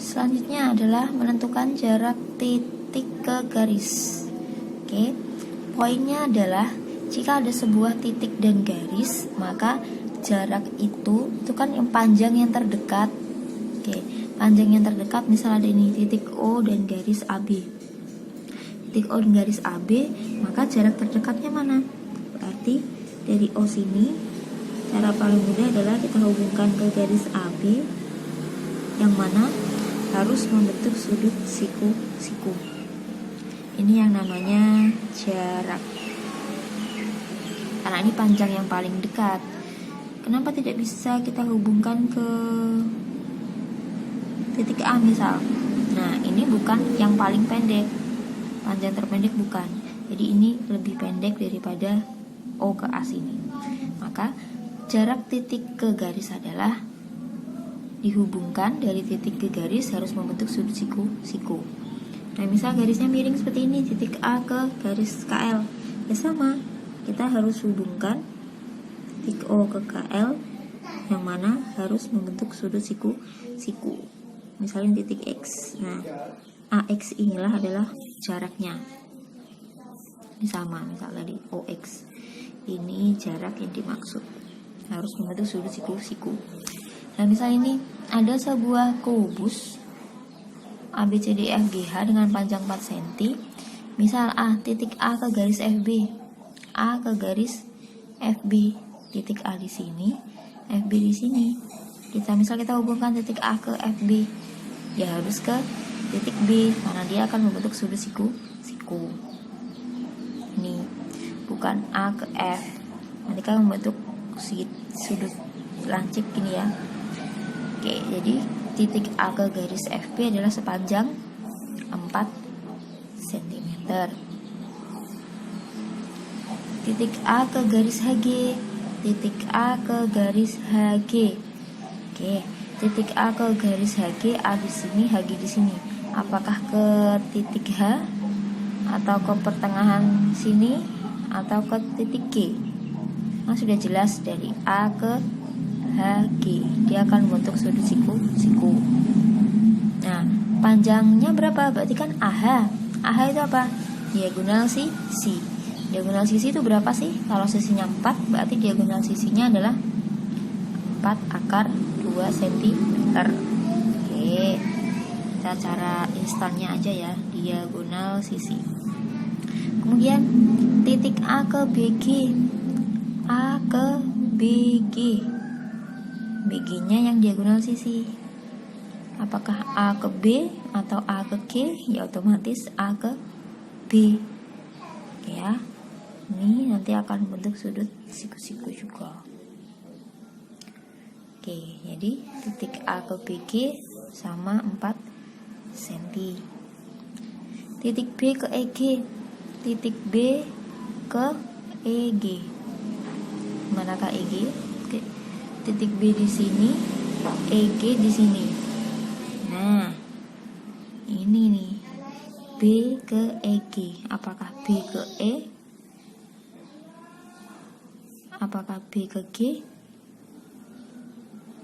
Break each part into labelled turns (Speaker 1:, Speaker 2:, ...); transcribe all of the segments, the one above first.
Speaker 1: Selanjutnya adalah menentukan jarak titik ke garis. Oke, poinnya adalah jika ada sebuah titik dan garis, maka jarak itu kan yang panjang yang terdekat. Oke, panjang yang terdekat misal ada ini titik O dan garis AB. Titik O dan garis AB, maka jarak terdekatnya mana? Berarti dari O sini, cara paling mudah adalah kita hubungkan ke garis AB, yang mana harus membentuk sudut siku-siku. Ini yang namanya jarak. Karena ini panjang yang paling dekat. Kenapa tidak bisa kita hubungkan ke titik A misal? Nah, ini bukan yang paling pendek. Panjang terpendek bukan. Jadi ini lebih pendek daripada O ke A sini. Maka jarak titik ke garis adalah dihubungkan dari titik ke garis harus membentuk sudut siku-siku. Nah, misal garisnya miring seperti ini, titik A ke garis KL, ya sama, kita harus hubungkan titik O ke KL, yang mana harus membentuk sudut siku-siku. Misalnya titik X. Nah, AX inilah adalah jaraknya. Ini sama, misal tadi OX. Ini jarak yang dimaksud. Harus membentuk sudut siku-siku. Nah, misal ini ada sebuah kubus ABCDEFGH dengan panjang 4 cm. Misal titik A ke garis FB, A ke garis FB, titik A di sini, FB di sini. Misal kita hubungkan titik A ke FB, ya harus ke titik B karena dia akan membentuk sudut siku. Ini bukan A ke F, nanti kan membentuk sudut lancip gini ya. Oke, jadi titik A ke garis FB adalah sepanjang 4 cm. Titik A ke garis HG, titik A ke garis HG. Oke, titik A ke garis HG, A di sini, HG di sini. Apakah ke titik H atau ke pertengahan sini atau ke titik G? Nah, sudah jelas dari A ke HG, dia akan membentuk sudut siku. Nah, panjangnya berapa? Berarti kan AH. AH itu apa? Diagonal sisi. Diagonal sisi itu berapa sih? Kalau sisinya 4, berarti diagonal sisinya adalah 4 akar 2 cm. Oke, kita cara instannya aja ya, diagonal sisi. Kemudian titik A ke BG, A ke BG, BG-nya yang diagonal sisi. Apakah A ke B atau A ke G? Ya otomatis A ke B. Oke ya. Ini nanti akan membentuk sudut siku-siku juga. Oke, jadi titik A ke BG sama 4 cm. Titik B ke EG, titik B ke EG. Manakah EG? Oke. Titik B di sini, EG di sini. Nah, ini nih, B ke EG. Apakah B ke E? Apakah B ke G?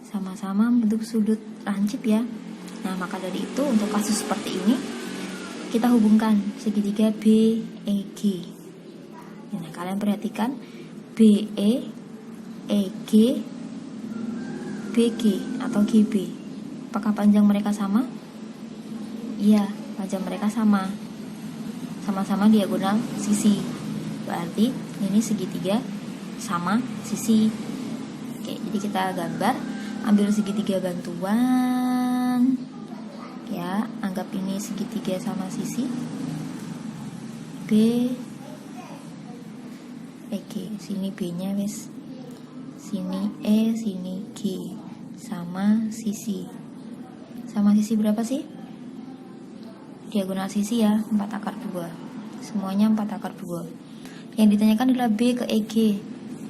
Speaker 1: Sama-sama membentuk sudut lancip ya. Nah, maka dari itu untuk kasus seperti ini kita hubungkan segitiga BEG. Nah, kalian perhatikan BE, EG, BG atau GB. Apakah panjang mereka sama? Iya, panjang mereka sama. Sama-sama diagonal sisi. Berarti ini segitiga sama sisi. Oke, jadi kita gambar, ambil segitiga bantuan. Ya, anggap ini segitiga sama sisi. B EG, sini B-nya wes. Sini E, sini G. Sama sisi. Sama sisi berapa sih? Diagonal sisi ya, 4 akar 2. Semuanya 4 akar 2. Yang ditanyakan adalah B ke EG.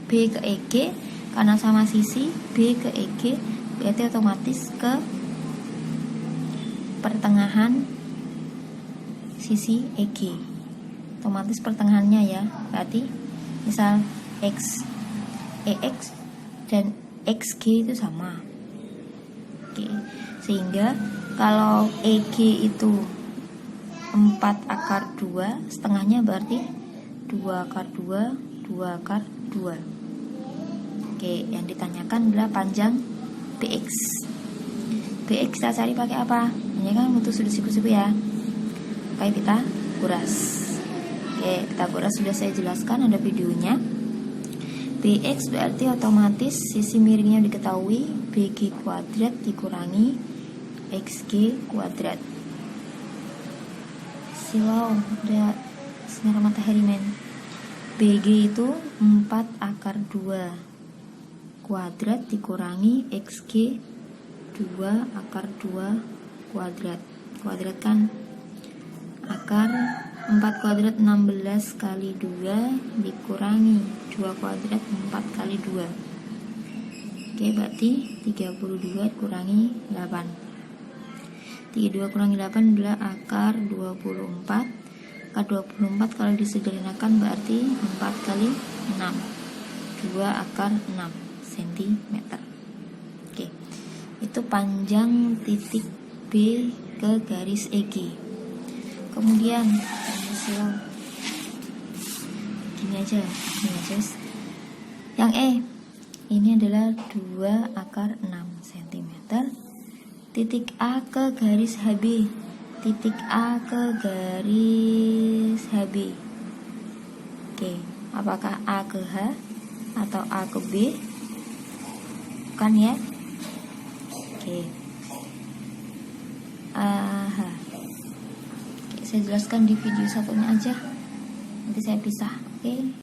Speaker 1: B ke EG karena sama sisi, B ke EG berarti otomatis ke pertengahan sisi EG. Otomatis pertengahannya ya. Berarti misal X, EX dan XG itu sama. Oke, sehingga Kalau EG itu 4 akar 2, setengahnya berarti 2 akar 2, 2 akar 2. Oke, yang ditanyakan adalah panjang BX. BX kita cari pakai apa? Ini kan butuh sudut siku-siku ya. Oke, kita kuras. Oke, kita kuras sudah saya jelaskan, ada videonya. BX berarti otomatis sisi miringnya diketahui, BG kuadrat dikurangi XG kuadrat. Silau, udah sinar matahari men. BG itu 4 akar 2 kuadrat dikurangi XG 2 akar 2 kuadrat. Kuadrat kan akar 4 kuadrat 16 kali 2 dikurangi 2 kuadrat 4 kali 2. Oke, berarti 32 kurangi 8. 32 kurangi 8 adalah akar 24. Akar 24 kalau disederhanakan berarti 4 kali 6. 2 akar 6 cm. Oke, itu panjang titik B ke garis EG. Kemudian gini aja. Yang E ini adalah 2 akar 6 cm. Titik A ke garis HB. Titik A ke garis HB. Oke, apakah A ke H atau A ke B? Bukan ya. Oke. Aha. Oke, saya jelaskan di video satunya aja. Nanti saya pisah. Oke.